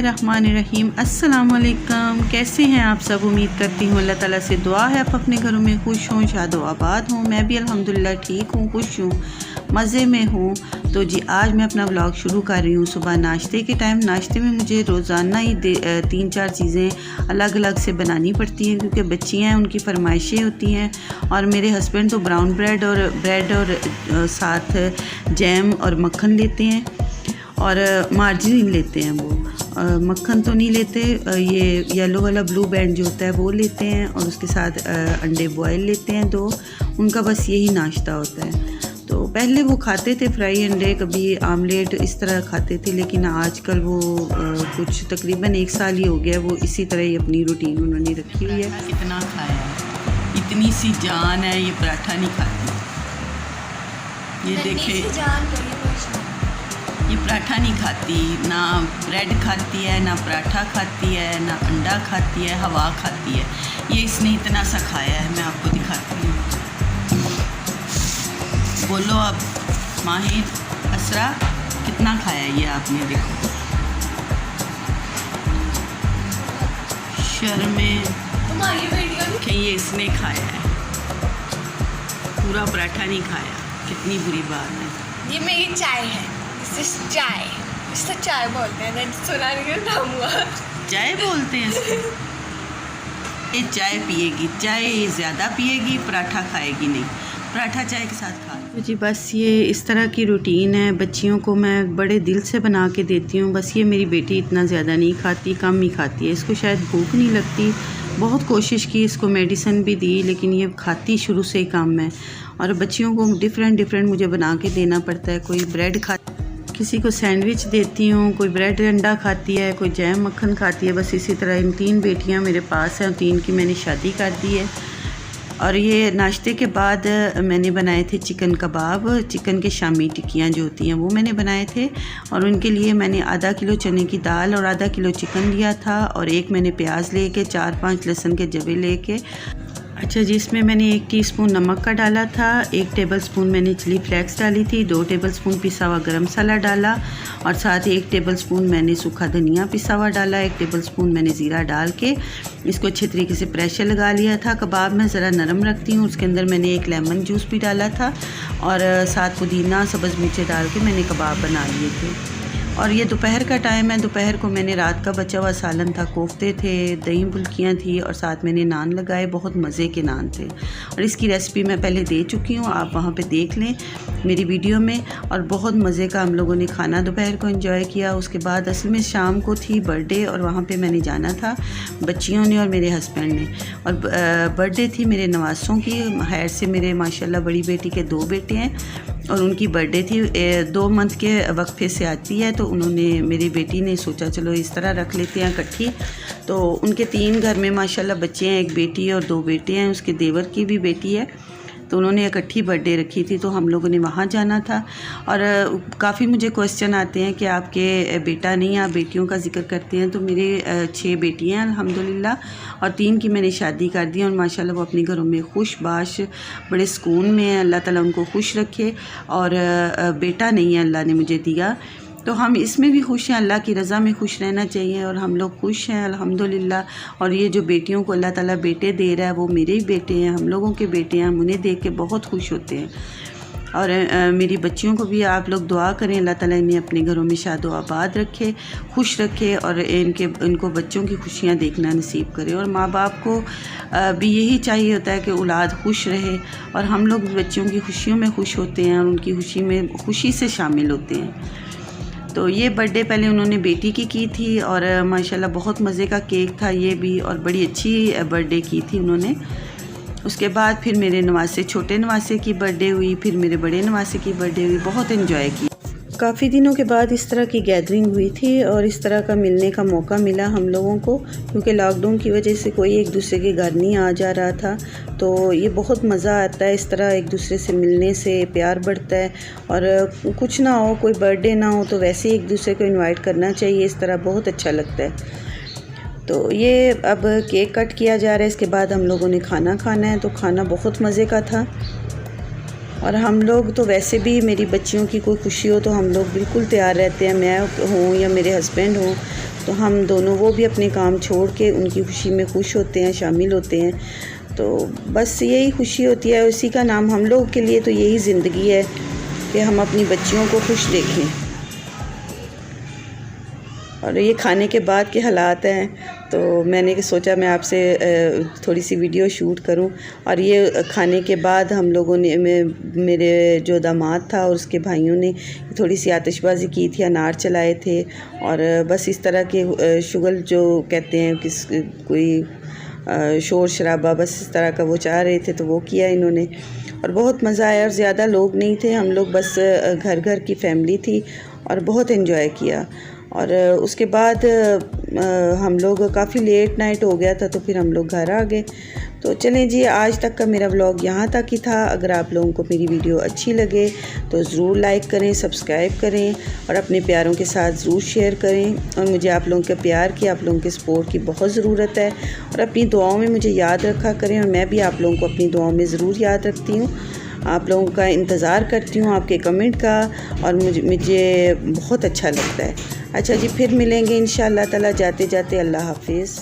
बिस्मिल्लाहिर्रहमानिर्रहीम। अस्सलाम वालेकुम। कैसे हैं आप सब? उम्मीद करती हूँ अल्लाह ताला से दुआ है आप अपने घरों में खुश हों, शाद व आबाद हों। मैं भी अल्हम्दुलिल्लाह ठीक हूँ, खुश हूँ, मज़े में हूँ। तो जी आज मैं अपना व्लॉग शुरू कर रही हूँ सुबह नाश्ते के टाइम। नाश्ते में मुझे रोज़ाना ही 3-4 चीज़ें अलग अलग से बनानी पड़ती हैं क्योंकि बच्चियाँ हैं, उनकी फरमाइशें होती हैं। और मेरे हस्बैंड तो ब्राउन ब्रेड और साथ जैम और मक्खन लेते हैं और मार्जरीन लेते हैं। वो मक्खन तो नहीं लेते, ये येलो वाला ब्लू बैंड जो होता है वो लेते हैं और उसके साथ अंडे बॉयल लेते हैं 2। उनका बस यही नाश्ता होता है। तो पहले वो खाते थे फ्राई अंडे, कभी आमलेट, इस तरह खाते थे, लेकिन आजकल वो कुछ तकरीबन 1 साल ही हो गया वो इसी तरह ही अपनी रूटीन उन्होंने रखी हुई है। कितना खाया, इतनी सी जान है, ये पराठा नहीं खाती। ये देखें, ये पराठा नहीं खाती, ना ब्रेड खाती है, ना पराठा खाती है, ना अंडा खाती है, हवा खाती है। ये इसने इतना सा खाया है, मैं आपको दिखाती हूँ। बोलो अब माहिर, असरा, कितना खाया है ये आपने? देखो शर्मे कि ये इसने खाया है, पूरा पराठा नहीं खाया। कितनी बुरी बात है। ये मेरी चाय है, इससे चाय बोलते हैं। सुना नहीं, नाम हुआ चाय बोलते हैं इसको। ये चाय पिएगी, चाय ज़्यादा पिएगी, पराठा खाएगी नहीं। पराठा चाय के साथ खा। तो जी बस ये इस तरह की रूटीन है। बच्चियों को मैं बड़े दिल से बना के देती हूँ। बस ये मेरी बेटी इतना ज़्यादा नहीं खाती, कम ही खाती है। इसको शायद भूख नहीं लगती। बहुत कोशिश की, इसको मेडिसिन भी दी, लेकिन ये खाती शुरू से ही कम है। और बच्चियों को डिफरेंट मुझे बना के देना पड़ता है। कोई ब्रेड खा, किसी को सैंडविच देती हूँ, कोई ब्रेड अंडा खाती है, कोई जैम मक्खन खाती है। बस इसी तरह इन 3 बेटियाँ मेरे पास हैं, 3 की मैंने शादी कर दी है। और ये नाश्ते के बाद मैंने बनाए थे चिकन कबाब, चिकन के शामी टिक्कियाँ जो होती हैं वो मैंने बनाए थे। और उनके लिए मैंने आधा किलो चने की दाल और आधा किलो चिकन लिया था और एक मैंने प्याज लेके 4-5 लहसुन के जबे लेके। अच्छा जी, इसमें मैंने 1 टीस्पून नमक का डाला था, 1 टेबलस्पून मैंने चिली फ्लेक्स डाली थी, 2 टेबलस्पून पिसा हुआ गरम मसाला डाला और साथ 1 टेबलस्पून मैंने सूखा धनिया पिसा हुआ डाला, 1 टेबलस्पून मैंने ज़ीरा डाल के इसको अच्छे तरीके से प्रेशर लगा लिया था। कबाब मैं ज़रा नरम रखती हूँ, उसके अंदर मैंने 1 लेमन जूस भी डाला था और साथ पुदीना, सब्ज़ मिर्चें डाल के मैंने कबाब बना लिए थे। और ये दोपहर का टाइम है। दोपहर को मैंने रात का बचा हुआ सालन था, कोफ्ते थे, दही बुल्कियाँ थी और साथ मैंने नान लगाए। बहुत मज़े के नान थे और इसकी रेसिपी मैं पहले दे चुकी हूँ, आप वहाँ पे देख लें मेरी वीडियो में। और बहुत मज़े का हम लोगों ने खाना दोपहर को एंजॉय किया। उसके बाद असल में शाम को थी बर्थडे और वहाँ पे मैंने जाना था, बच्चियों ने और मेरे हस्बैंड ने। और बर्थडे थी मेरे नवासों की। हैर से मेरे माशाल्लाह बड़ी बेटी के 2 बेटे हैं और उनकी बर्थडे थी। 2 मंथ के वक्फे से आती है, तो उन्होंने, मेरी बेटी ने सोचा चलो इस तरह रख लेते हैं इकट्ठी। तो उनके 3 घर में माशाल्लाह बच्चे हैं, 1 बेटी और 2 बेटे हैं, उसके देवर की भी बेटी है। तो उन्होंने इकट्ठी बर्थडे रखी थी, तो हम लोगों ने वहाँ जाना था। और काफ़ी मुझे क्वेश्चन आते हैं कि आपके बेटा नहीं, आप बेटियों का जिक्र करते हैं। तो मेरे 6 बेटियाँ हैं अल्हम्दुलिल्लाह और 3 की मैंने शादी कर दी और माशाल्लाह वो अपने घरों में खुश बाश, बड़े सुकून में है। अल्लाह ताला उनको खुश रखे। और बेटा नहीं है अल्लाह ने मुझे दिया, तो हम इसमें भी खुश हैं। अल्लाह की रज़ा में खुश रहना चाहिए और हम लोग खुश हैं अल्हम्दुलिल्लाह। और ये जो बेटियों को अल्लाह ताला बेटे दे रहा है वो मेरे ही बेटे हैं, हम लोगों के बेटे हैं। हम उन्हें देख के बहुत खुश होते हैं। और मेरी बच्चियों को भी आप लोग दुआ करें, अल्लाह ताला इन्हें अपने घरों में शाद व आबाद रखे, खुश रखे और इनको बच्चों की खुशियाँ देखना नसीब करे। और माँ बाप को भी यही चाहिए होता है कि औलाद खुश रहे और हम लोग बच्चों की खुशियों में खुश होते हैं और उनकी खुशी में खुशी से शामिल होते हैं। तो ये बर्थडे पहले उन्होंने बेटी की थी और माशाल्लाह बहुत मज़े का केक था ये भी और बड़ी अच्छी बर्थडे की थी उन्होंने। उसके बाद फिर मेरे नवासे, छोटे नवासे की बर्थडे हुई, फिर मेरे बड़े नवासे की बर्थडे हुई। बहुत एंजॉय की। काफ़ी दिनों के बाद इस तरह की गैदरिंग हुई थी और इस तरह का मिलने का मौका मिला हम लोगों को, क्योंकि लॉकडाउन की वजह से कोई एक दूसरे के घर नहीं आ जा रहा था। तो ये बहुत मज़ा आता है, इस तरह एक दूसरे से मिलने से प्यार बढ़ता है। और कुछ ना हो, कोई बर्थडे ना हो, तो वैसे ही एक दूसरे को इनवाइट करना चाहिए, इस तरह बहुत अच्छा लगता है। तो ये अब केक कट किया जा रहा है, इसके बाद हम लोगों ने खाना खाना है। तो खाना बहुत मज़े का था और हम लोग तो वैसे भी, मेरी बच्चियों की कोई खुशी हो तो हम लोग बिल्कुल तैयार रहते हैं। मैं हूँ या मेरे हस्बैंड हों, तो तो हम दोनों, वो भी अपने काम छोड़ के उनकी खुशी में खुश होते हैं, शामिल होते हैं। तो बस यही खुशी होती है, उसी का नाम हम लोग के लिए तो यही ज़िंदगी है कि हम अपनी बच्चियों को खुश देखें। और ये खाने के बाद के हालात हैं, तो मैंने सोचा मैं आपसे थोड़ी सी वीडियो शूट करूं। और ये खाने के बाद हम लोगों ने, मेरे जो दामाद था और उसके भाइयों ने थोड़ी सी आतिशबाज़ी की थी, अनार चलाए थे, और बस इस तरह के शुगल जो कहते हैं, कोई शोर शराबा, बस इस तरह का वो चाह रहे थे, तो वो किया इन्होंने। और बहुत मज़ा आया, और ज़्यादा लोग नहीं थे, हम लोग बस घर की फैमिली थी, और बहुत एंजॉय किया। और उसके बाद हम लोग, काफ़ी लेट नाइट हो गया था, तो फिर हम लोग घर आ गए। तो चलें जी, आज तक का मेरा व्लॉग यहाँ तक ही था। अगर आप लोगों को मेरी वीडियो अच्छी लगे तो ज़रूर लाइक करें, सब्सक्राइब करें, और अपने प्यारों के साथ ज़रूर शेयर करें। और मुझे आप लोगों के प्यार की, आप लोगों के सपोर्ट की बहुत ज़रूरत है, और अपनी दुआओं में मुझे याद रखा करें, और मैं भी आप लोगों को अपनी दुआओं में ज़रूर याद रखती हूँ। आप लोगों का इंतज़ार करती हूँ, आपके कमेंट का, और मुझे बहुत अच्छा लगता है। अच्छा जी, फिर मिलेंगे इंशाअल्लाह ताला। जाते जाते अल्लाह हाफिज़।